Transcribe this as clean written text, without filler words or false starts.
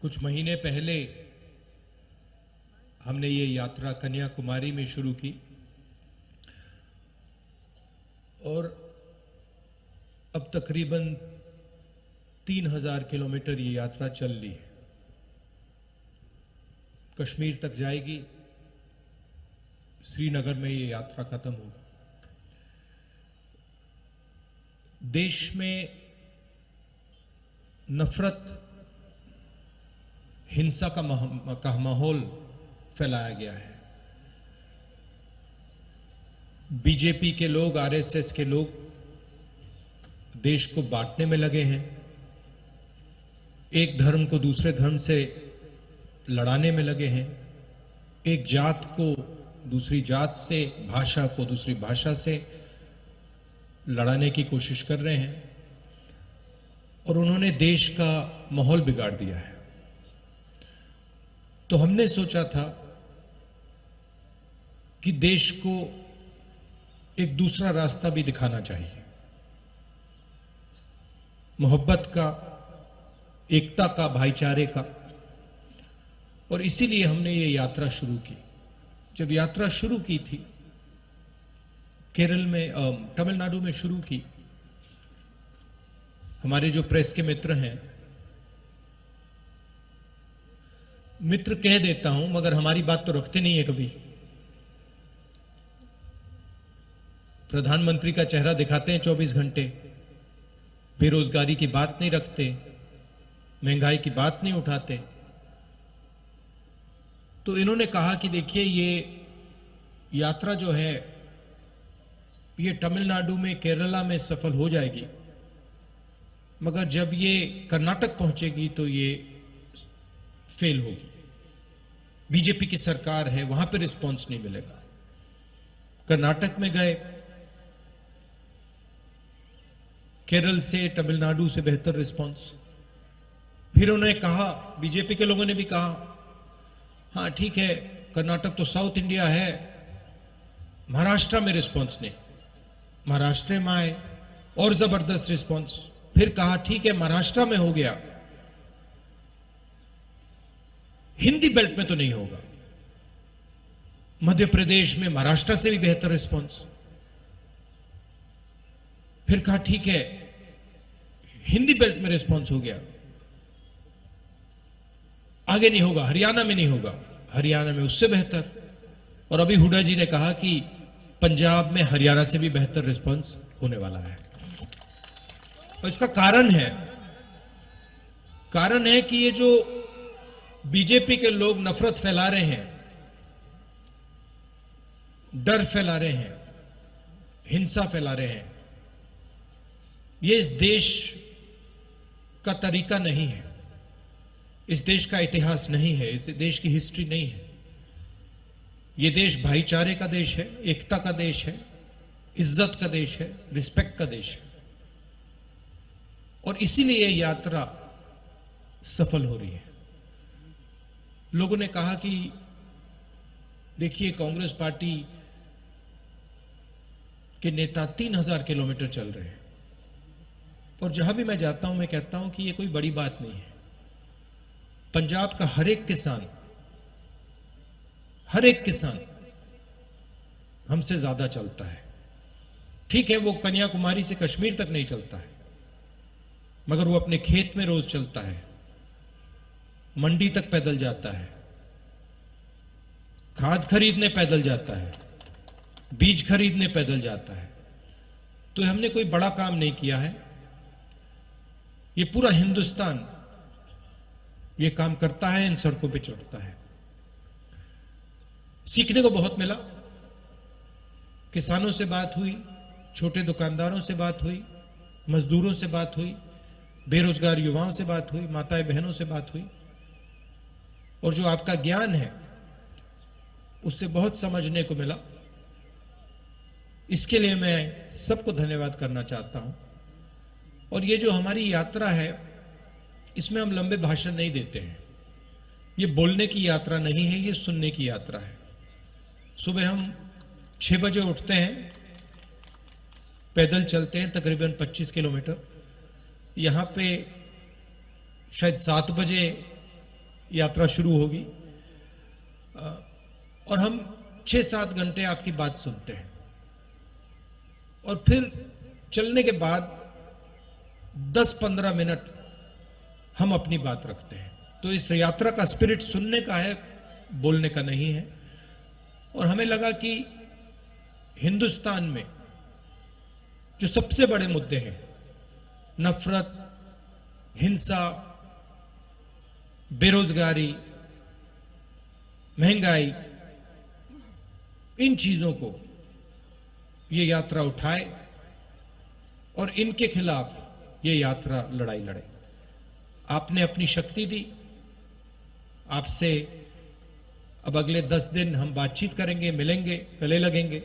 कुछ महीने पहले हमने ये यात्रा कन्याकुमारी में शुरू की और अब तकरीबन 3000 किलोमीटर ये यात्रा चल ली है। कश्मीर तक जाएगी, श्रीनगर में ये यात्रा खत्म होगी। देश में नफरत, हिंसा का माहौल फैलाया गया है। बीजेपी के लोग, आरएसएस के लोग देश को बांटने में लगे हैं, एक धर्म को दूसरे धर्म से लड़ाने में लगे हैं, एक जात को दूसरी जात से, भाषा को दूसरी भाषा से लड़ाने की कोशिश कर रहे हैं और उन्होंने देश का माहौल बिगाड़ दिया है। तो हमने सोचा था कि देश को एक दूसरा रास्ता भी दिखाना चाहिए, मोहब्बत का, एकता का, भाईचारे का। और इसीलिए हमने ये यात्रा शुरू की। जब यात्रा शुरू की थी, केरल में, तमिलनाडु में शुरू की, हमारे जो प्रेस के मित्र हैं, मित्र कह देता हूं मगर हमारी बात तो रखते नहीं है कभी। प्रधानमंत्री का चेहरा दिखाते हैं 24 घंटे, बेरोजगारी की बात नहीं रखते, महंगाई की बात नहीं उठाते। तो इन्होंने कहा कि देखिए ये यात्रा जो है ये तमिलनाडु में, केरला में सफल हो जाएगी, मगर जब ये कर्नाटक पहुंचेगी तो ये फेल होगी। बीजेपी की सरकार है, वहां पर रिस्पांस नहीं मिलेगा। कर्नाटक में गए, केरल से, तमिलनाडु से बेहतर रिस्पांस। फिर उन्होंने कहा, बीजेपी के लोगों ने भी कहा, हाँ ठीक है, कर्नाटक तो साउथ इंडिया है, महाराष्ट्र में रिस्पांस नहीं। महाराष्ट्र में आए और जबरदस्त रिस्पांस। फिर कहा ठीक है, महाराष्ट्र में हो गया, हिंदी बेल्ट में तो नहीं होगा। मध्य प्रदेश में महाराष्ट्र से भी बेहतर रिस्पांस। फिर कहा ठीक है, हिंदी बेल्ट में रिस्पांस हो गया, आगे नहीं होगा, हरियाणा में नहीं होगा, हरियाणा में उससे बेहतर। और अभी हुड्डा जी ने कहा कि पंजाब में हरियाणा से भी बेहतर रिस्पांस होने वाला है। और इसका कारण है कि ये जो बीजेपी के लोग नफरत फैला रहे हैं, डर फैला रहे हैं, हिंसा फैला रहे हैं, ये इस देश का तरीका नहीं है, इस देश का इतिहास नहीं है, इस देश की हिस्ट्री नहीं है। ये देश भाईचारे का देश है, एकता का देश है, इज्जत का देश है, रिस्पेक्ट का देश है। और इसीलिए ये यात्रा सफल हो रही है। लोगों ने कहा कि देखिए, कांग्रेस पार्टी के नेता 3000 किलोमीटर चल रहे हैं। और जहां भी मैं जाता हूं, मैं कहता हूं कि ये कोई बड़ी बात नहीं है। पंजाब का हर एक किसान हमसे ज्यादा चलता है। ठीक है, वो कन्याकुमारी से कश्मीर तक नहीं चलता है, मगर वो अपने खेत में रोज चलता है, मंडी तक पैदल जाता है, खाद खरीदने पैदल जाता है, बीज खरीदने पैदल जाता है। तो हमने कोई बड़ा काम नहीं किया है, ये पूरा हिंदुस्तान ये काम करता है, इन सड़कों पे चढ़ता है। सीखने को बहुत मिला। किसानों से बात हुई, छोटे दुकानदारों से बात हुई, मजदूरों से बात हुई, बेरोजगार युवाओं से बात हुई, माताएं बहनों से बात हुई। और जो आपका ज्ञान है उससे बहुत समझने को मिला। इसके लिए मैं सबको धन्यवाद करना चाहता हूं। और ये जो हमारी यात्रा है, इसमें हम लंबे भाषण नहीं देते हैं। ये बोलने की यात्रा नहीं है, ये सुनने की यात्रा है। सुबह हम 6 बजे उठते हैं, पैदल चलते हैं तकरीबन 25 किलोमीटर। यहां पे शायद 7 बजे यात्रा शुरू होगी और हम 6-7 घंटे आपकी बात सुनते हैं और फिर चलने के बाद 10-15 मिनट हम अपनी बात रखते हैं। तो इस यात्रा का स्पिरिट सुनने का है, बोलने का नहीं है। और हमें लगा कि हिंदुस्तान में जो सबसे बड़े मुद्दे हैं, नफरत, हिंसा, बेरोजगारी, महंगाई, इन चीजों को ये यात्रा उठाए और इनके खिलाफ ये यात्रा लड़ाई लड़े। आपने अपनी शक्ति दी, आपसे अब अगले 10 दिन हम बातचीत करेंगे, मिलेंगे, गले लगेंगे।